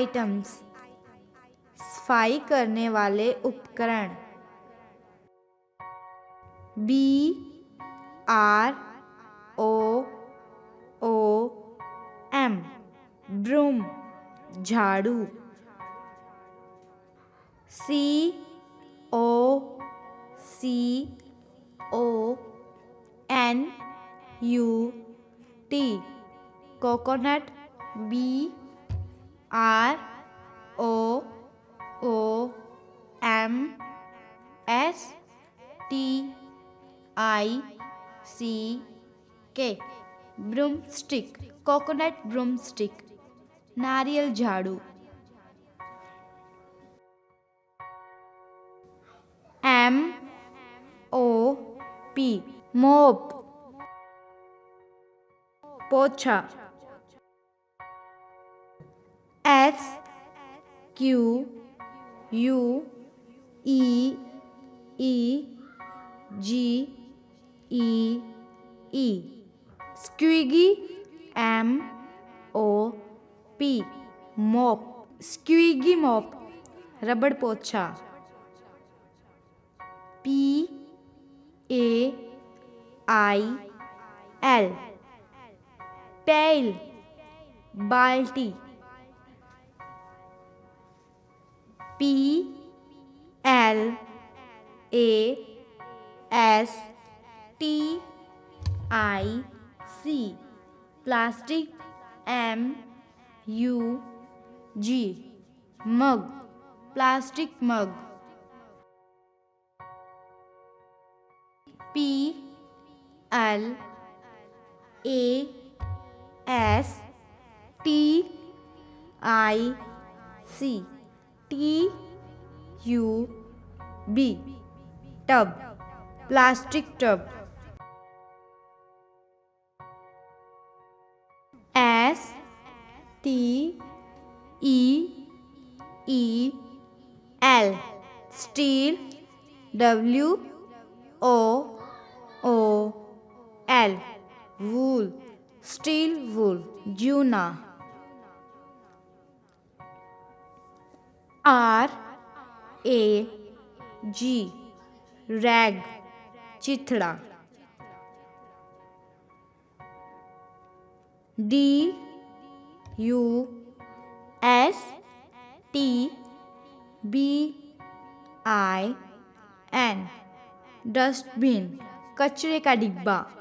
Items, सफाई करने वाले उपकरण। BROOM, ब्रूम, झाड़ू। COCONUT, coconut. BROOMSTICK, ब्रूमस्टिक, कोकोनट ब्रूमस्टिक, नारियल झाड़ू। MOP, मोप, पोछा। SQUEEGE, स्क्विगी। MOP, मोप, स्क्विगी मोप, रबड़ पोछा। PAIL, पेल, बाल्टी। PLASTIC, plastic. MUG, mug, plastic mug. PLASTIC, TUB, tub, plastic tub. STEEL, steel. WOOL, wool, steel wool, जूना। RAG, रैग, चिथड़ा। DUSTBIN, डस्टबिन, कचरे का डिब्बा।